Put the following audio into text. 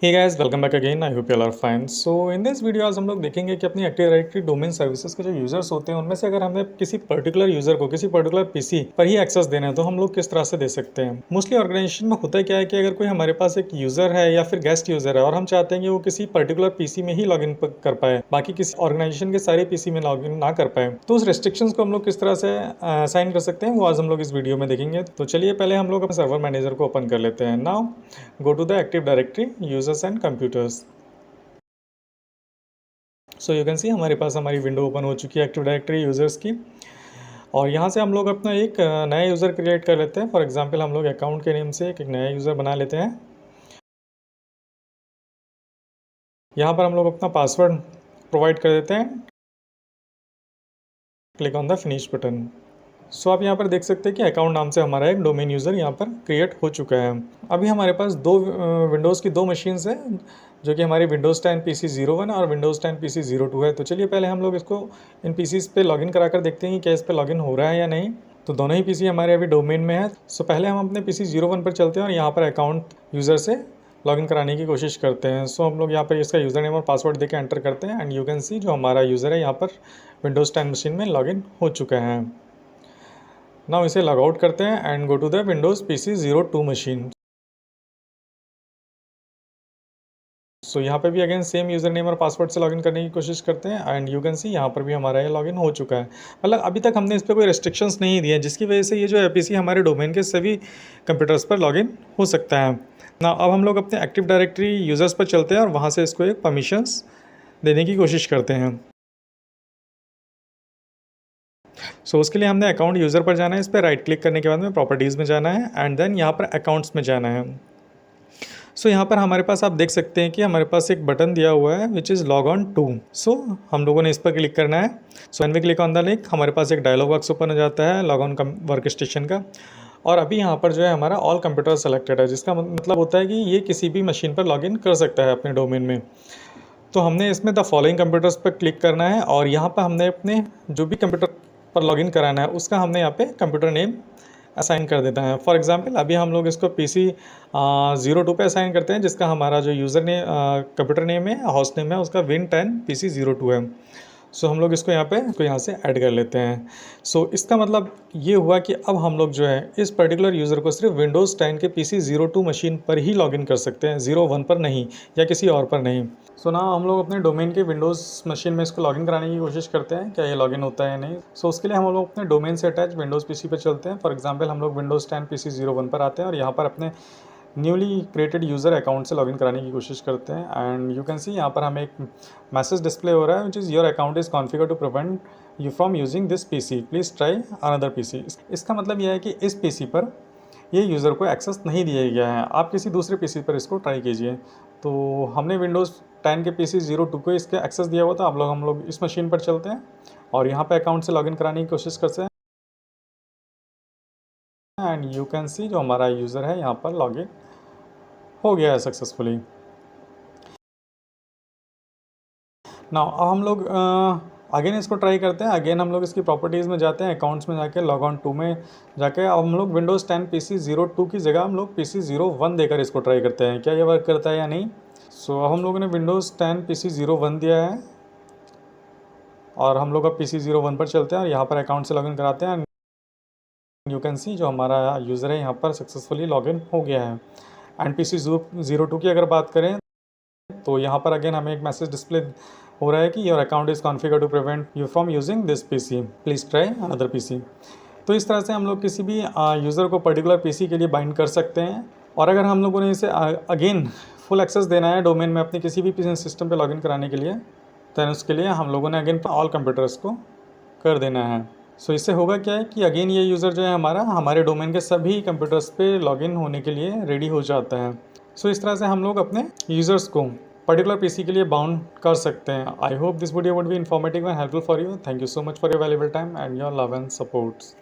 Hey guys, welcome back again. I hope you all are fine. So in this video आज हम लोग देखेंगे कि अपनी एक्टिव डायरेक्टरी डोमेन सर्विसेज के जो यूजर्स होते हैं उनमें से अगर हमें किसी पर्टिकुलर यूजर को किसी पर्टिकुलर पीसी पर ही एक्सेस देना है तो हम लोग किस तरह से दे सकते हैं। मोस्टली ऑर्गेनाइजेशन में होता है क्या है कि अगर कोई हमारे पास एक यूजर है या फिर गेस्ट यूजर है और हम चाहते हैं कि वो किसी पर्टिकुलर पीसी में ही लॉग इन कर पाए, बाकी किसी ऑर्गेनाइजेशन के सारे पीसी में लॉग इन ना कर पाए, तो उस रेस्ट्रिक्शंस को हम लोग किस तरह से असाइन कर सकते हैं वो आज हम लोग इस वीडियो में देखेंगे। तो चलिए पहले हम लोग अपने सर्वर मैनेजर को ओपन कर लेते हैं। Now go to the active directory users and computers. So you can see हमारे पास हमारी विंडो ओपन हो चुकी है एक्टिव डायरेक्टरी यूज़र्स की। और यहाँ से हम लोग अपना एक नया यूज़र क्रिएट कर लेते हैं। फॉर एग्जांपल हम लोग अकाउंट के नेम से एक नया यूज़र बना लेते हैं। यहाँ पर हम लोग अपना पासवर्ड प्रोवाइड कर देते हैं। Click on the finish button. So आप यहाँ पर देख सकते हैं कि अकाउंट नाम से हमारा एक डोमेन यूज़र यहाँ पर क्रिएट हो चुका है। अभी हमारे पास विंडोज़ की दो मशीन्स हैं जो कि हमारी विंडोज़ 10 PC 01 और विंडोज़ 10 PC 02 है। तो चलिए पहले हम लोग इसको इन पीसीज पे लॉगिन करा कर देखते हैं कि क्या इस पर लॉगिन हो रहा है या नहीं। तो दोनों ही पीसी हमारे अभी डोमेन में है। सो पहले हम अपने PC 01 पर चलते हैं और यहाँ पर अकाउंट यूज़र से लॉगिन कराने की कोशिश करते हैं। सो हम लोग यहाँ पर इसका यूज़र नेम और पासवर्ड देकर एंटर करते हैं एंड यू कैन सी जो हमारा यूज़र है यहाँ पर विंडोज़ 10 मशीन में लॉगिन हो चुका है। नाउ इसे लॉग आउट करते हैं and go to the Windows PC 02 machine. So यहाँ पे भी अगेन सेम यूज़र नेम और पासवर्ड से लॉगिन करने की कोशिश करते हैं एंड यू कैन सी यहाँ पर भी हमारा ये लॉगिन हो चुका है। मतलब अभी तक हमने इस पर कोई रेस्ट्रिक्शंस नहीं दिए जिसकी वजह से ये जो है पीसी हमारे डोमेन के सभी कंप्यूटर्स पर लॉगिन हो सकता है ना। अब हम लोग अपने एक्टिव डायरेक्टरी यूज़र्स पर चलते हैं और वहाँ से इसको एक परमिशंस देने की कोशिश करते हैं। सो उसके लिए हमने अकाउंट यूज़र पर जाना है। इस पर राइट क्लिक करने के बाद में प्रॉपर्टीज़ में जाना है एंड देन यहाँ पर अकाउंट्स में जाना है। सो यहाँ पर हमारे पास आप देख सकते हैं कि हमारे पास एक बटन दिया हुआ है which is log on to. So हम लोगों ने इस पर क्लिक करना है। So when we click on the link हमारे पास एक डायलॉग बॉक्स ओपन हो जाता है लॉग ऑन वर्क स्टेशन का। और अभी यहाँ पर जो है हमारा ऑल कंप्यूटर सेलेक्टेड है जिसका मतलब होता है कि ये किसी भी मशीन पर लॉगिन कर सकता है अपने डोमेन में। तो हमने इसमें द फॉलोइंग कंप्यूटर्स पर क्लिक करना है और यहाँ पर हमने अपने जो भी कंप्यूटर पर लॉगिन कराना है उसका हमने यहाँ पे कंप्यूटर नेम असाइन कर देता है। फॉर एग्जांपल अभी हम लोग इसको PC 02 पे असाइन करते हैं जिसका हमारा जो यूज़र ने कंप्यूटर नेम है होस्ट नेम है उसका Win10 PC 02 है। सो हम लोग इसको यहाँ से ऐड कर लेते हैं। सो इसका मतलब ये हुआ कि अब हम लोग जो है इस पर्टिकुलर यूज़र को सिर्फ विंडोज़ 10 के PC 02 मशीन पर ही लॉगिन कर सकते हैं, 01 पर नहीं या किसी और पर नहीं। सो ना हम लोग अपने डोमेन के विंडोज़ मशीन में इसको लॉगिन कराने की कोशिश करते हैं क्या ये लॉगिन होता है या नहीं। सो उसके लिए हम लोग अपने डोमेन से अटैच विंडोज़ PC पर चलते हैं। फॉर एग्जांपल हम लोग विंडोज़ 10 PC 01 पर आते हैं और यहाँ पर अपने न्यूली क्रिएटेड यूज़र अकाउंट से लॉगिन कराने की कोशिश करते हैं एंड यू कैन सी यहाँ पर हमें एक मैसेज डिस्प्ले हो रहा है which is your account is configure to prevent you from using this PC, please try another PC। इसका मतलब यह है कि इस PC पर ये यूज़र को एक्सेस नहीं दिया गया है, आप किसी दूसरे PC पर इसको ट्राई कीजिए। तो हमने विंडोज़ 10 के PC 02 को इसके एक्सेस दिया हुआ था। अब हम लोग इस मशीन पर चलते हैं और यहाँ पर अकाउंट से लॉगिन कराने की कोशिश करते हैं एंड यू कैन सी जो हमारा यूज़र है यहाँ पर लॉगिन हो गया है सक्सेसफुली। नाउ अब हम लोग अगेन इसको ट्राई करते हैं। अगेन हम लोग इसकी प्रॉपर्टीज़ में जाते हैं, अकाउंट्स में जाके लॉग ऑन टू में जाके अब हम लोग विंडोज़ 10 PC 02 की जगह हम लोग PC 01 देकर इसको ट्राई करते हैं क्या ये वर्क करता है या नहीं। सो अब हम लोगों ने विंडोज़ 10 PC 01 दिया है और हम लोग अब PC 01 पर चलते हैं और यहाँ पर अकाउंट से लॉगिन कराते हैं। यू कैन सी जो हमारा यूज़र है यहाँ पर सक्सेसफुली लॉगिन हो गया है। एंड PC 02 की अगर बात करें तो यहाँ पर अगेन हमें एक मैसेज डिस्प्ले हो रहा है कि your account is configure to prevent you from using this PC, please try another PC। तो इस तरह से हम लोग किसी भी यूज़र को पर्टिकुलर PC के लिए बाइंड कर सकते हैं। और अगर हम लोगों ने इसे अगेन फुल एक्सेस देना है डोमेन में अपने किसी भी सिस्टम पे लॉगिन कराने के लिए तो उसके लिए हम लोगों ने अगेन ऑल कंप्यूटर्स को कर देना है। सो इससे होगा क्या है कि अगेन ये यूज़र जो है हमारे डोमेन के सभी कंप्यूटर्स पे लॉगिन होने के लिए रेडी हो जाता है। सो इस तरह से हम लोग अपने यूज़र्स को पर्टिकुलर PC के लिए बाउंड कर सकते हैं। I hope this video would be informative and helpful for you. Thank you so much for your valuable time and your love and supports.